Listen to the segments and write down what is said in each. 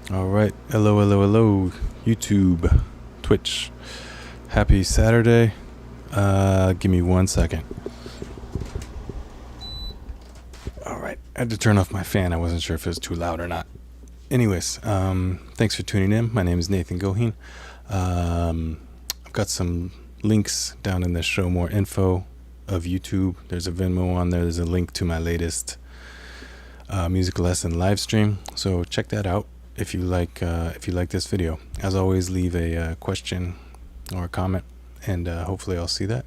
All right. Hello, hello, hello. YouTube, Twitch. Happy Saturday. Give me 1 second. All right. I had to turn off my fan. I wasn't sure if it was too loud or not. Anyways, thanks for tuning in. My name is Nathan Goheen. I've got some links down in the show more info of YouTube. There's a Venmo on there. There's a link to my latest music lesson live stream. So check that out. If you like this video. As always, leave a question or a comment, and hopefully I'll see that.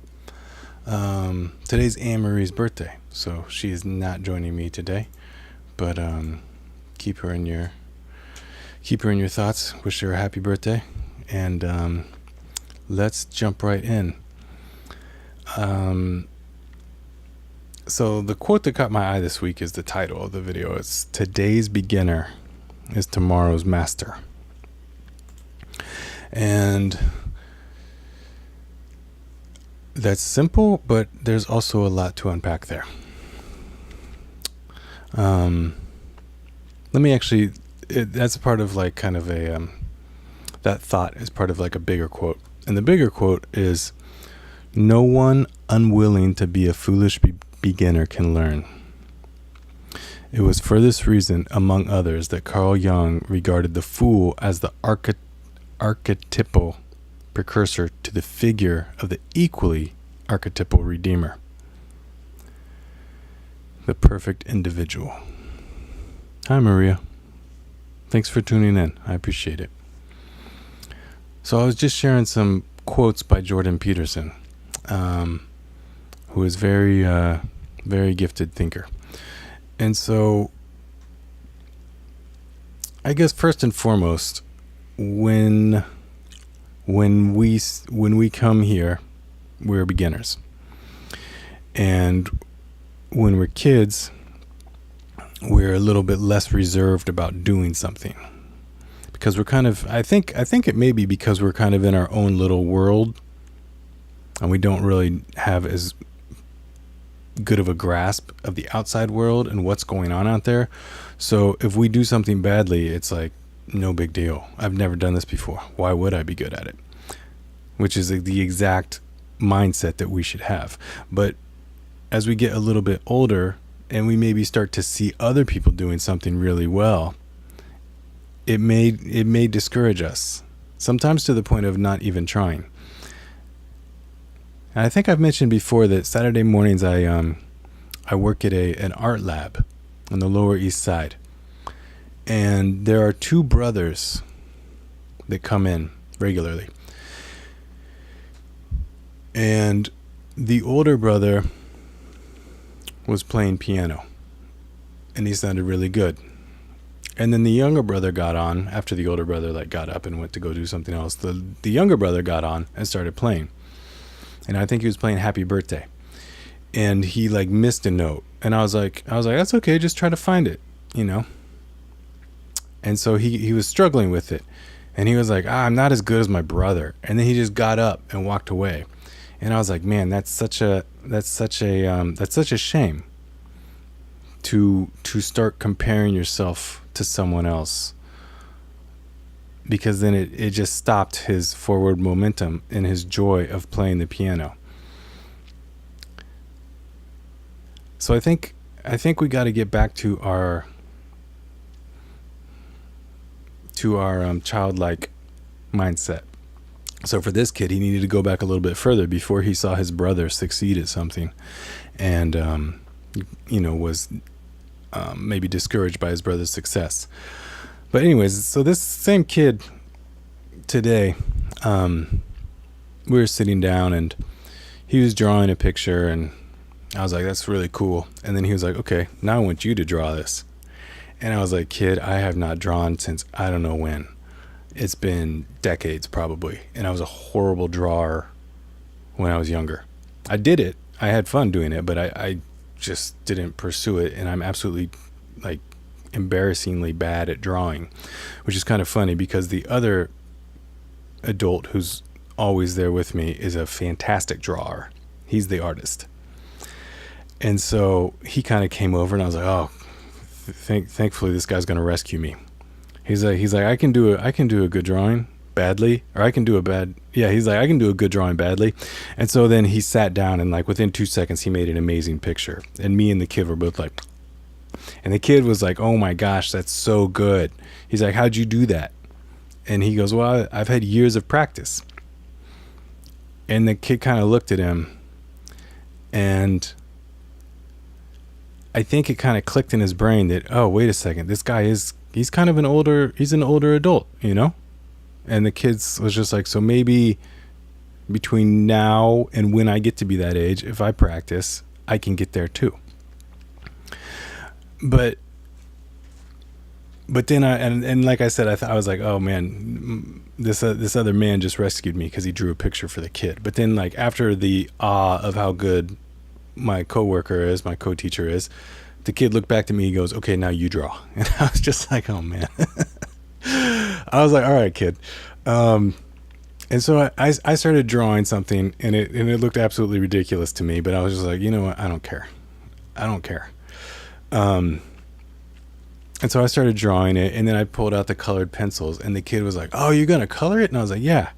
Today's Anne-Marie's birthday, so she is not joining me today, but keep her in your thoughts. Wish her a happy birthday, and let's jump right in. So the quote that caught my eye this week is the title of the video. It's "Today's beginner is tomorrow's master." And that's simple, but there's also a lot to unpack there. Let me actually, that's part of like kind of a, that thought is part of like a bigger quote. And the bigger quote is, "No one unwilling to be a foolish beginner can learn." It was for this reason, among others, that Carl Jung regarded the fool as the archetypal precursor to the figure of the equally archetypal redeemer, the perfect individual. Hi, Maria. Thanks for tuning in. I appreciate it. So I was just sharing some quotes by Jordan Peterson, who is very gifted thinker. And so, I guess first and foremost, when we come here, we're beginners, and when we're kids, we're a little bit less reserved about doing something, because we're kind of, I think it may be because we're kind of in our own little world, and we don't really have as good of a grasp of the outside world and what's going on out there. So if we do something badly, it's like, no big deal. I've never done this before. Why would I be good at it? Which is the exact mindset that we should have. But as we get a little bit older and we maybe start to see other people doing something really well, it may discourage us, sometimes to the point of not even trying. And I think I've mentioned before that Saturday mornings I work at an art lab on the Lower East Side, and there are two brothers that come in regularly. And the older brother was playing piano, and he sounded really good. And then the younger brother got on after the older brother got up and went to go do something else. The younger brother got on and started playing. And I think he was playing Happy Birthday, and he missed a note. And I was like, that's okay. Just try to find it, And so he was struggling with it, and he was like, I'm not as good as my brother. And then he just got up and walked away. And I was like, man, that's such a shame to start comparing yourself to someone else, because then it just stopped his forward momentum and his joy of playing the piano. So I think we got to get back to our childlike mindset. So for this kid, he needed to go back a little bit further before he saw his brother succeed at something, and was maybe discouraged by his brother's success. But anyways, so this same kid today, we were sitting down and he was drawing a picture, and I was like, that's really cool. And then he was like, okay, now I want you to draw this. And I was like, kid, I have not drawn since I don't know when. It's been decades probably. And I was a horrible drawer when I was younger. I did it. I had fun doing it, but I just didn't pursue it. And I'm absolutely embarrassingly bad at drawing, which is kind of funny because the other adult who's always there with me is a fantastic drawer. He's the artist. And so he kind of came over, and I was like, oh, thankfully this guy's going to rescue me. He's like, I can do a good drawing badly, or I can do a bad, yeah, he's like, I can do a good drawing badly. And so then he sat down, and like within 2 seconds he made an amazing picture, and me and the kid were both like, and the kid was like, oh my gosh, that's so good. He's like, how'd you do that? And he goes, well, I've had years of practice. And the kid kind of looked at him, and I think it kind of clicked in his brain that, oh, wait a second, this guy he's kind of an older adult, you know? And the kid was just like, so maybe between now and when I get to be that age, if I practice, I can get there too. But then and like I said, I was like, oh man, this other man just rescued me because he drew a picture for the kid. But then, like, after the awe of how good my co-teacher is, the kid looked back to me. He goes, okay, now you draw. And I was just like, oh man. I was like, all right, kid. And so I started drawing something, and it looked absolutely ridiculous to me. But I was just like, you know what? I don't care. And so I started drawing it, and then I pulled out the colored pencils, and the kid was like, oh, you're going to color it? And I was like, yeah.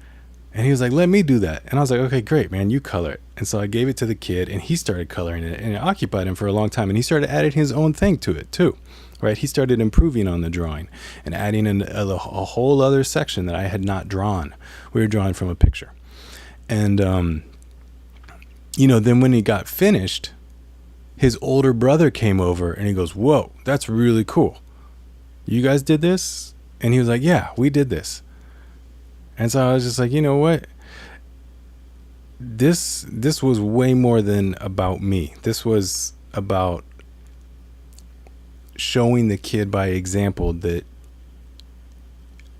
And he was like, let me do that. And I was like, okay, great, man, you color it. And so I gave it to the kid, and he started coloring it, and it occupied him for a long time. And he started adding his own thing to it too, right? He started improving on the drawing and adding a whole other section that I had not drawn. We were drawing from a picture. And, then when he got finished, his older brother came over, and he goes, whoa, that's really cool. You guys did this? And he was like, yeah, we did this. And so I was just like, you know what? This was way more than about me. This was about showing the kid by example that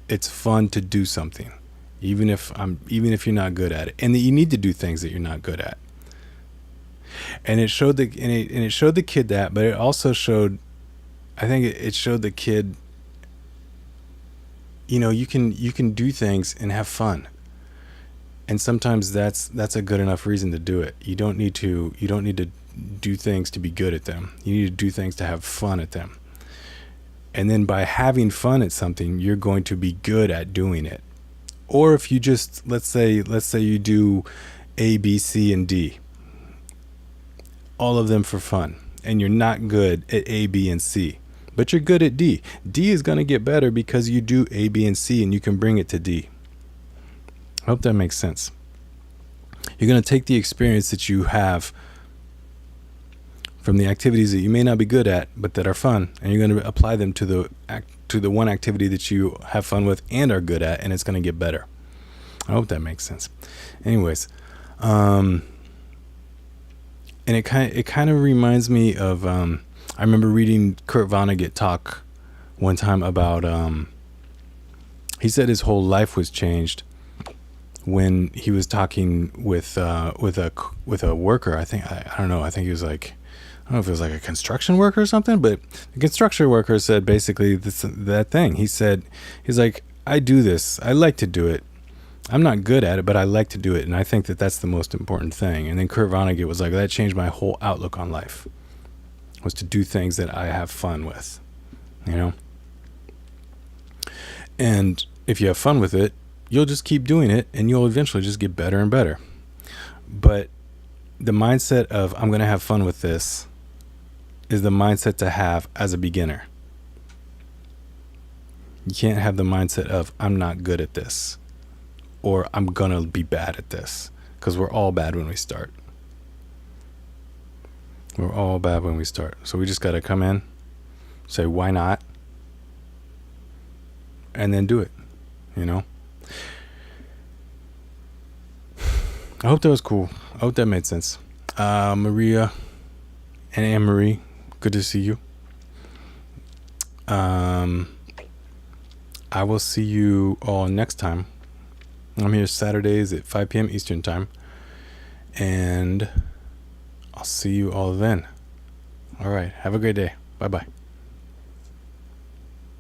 it's fun to do something, even if you're not good at it, and that you need to do things that you're not good at. And it showed the kid that, but it also showed, I think it showed the kid, you can do things and have fun. And sometimes that's a good enough reason to do it. You don't need to do things to be good at them. You need to do things to have fun at them. And then by having fun at something, you're going to be good at doing it. Or if you just, let's say you do A, B, C, and D, all of them for fun, and you're not good at A, B, and C, but you're good at D. D is going to get better because you do A, B, and C, and you can bring it to D. I hope that makes sense. You're going to take the experience that you have from the activities that you may not be good at, but that are fun, and you're going to apply them to the one activity that you have fun with and are good at, and it's going to get better. I hope that makes sense. Anyways, and it kind of reminds me of I remember reading Kurt Vonnegut talk one time about he said his whole life was changed when he was talking with a worker. I don't know if it was like a construction worker or something, but the construction worker said basically that thing. He's like, I do this. I like to do it. I'm not good at it, but I like to do it. And I think that that's the most important thing. And then Kurt Vonnegut was like, that changed my whole outlook on life, was to do things that I have fun with, And if you have fun with it, you'll just keep doing it, and you'll eventually just get better and better. But the mindset of, I'm going to have fun with this, is the mindset to have as a beginner. You can't have the mindset of, I'm not good at this, or I'm going to be bad at this, because we're all bad when we start. We're all bad when we start. So we just got to come in, say, why not? And then do it, I hope that was cool. I hope that made sense. Maria and Anne-Marie, good to see you. I will see you all next time. I'm here Saturdays at 5 p.m. Eastern time. And I'll see you all then. All right. Have a great day. Bye-bye.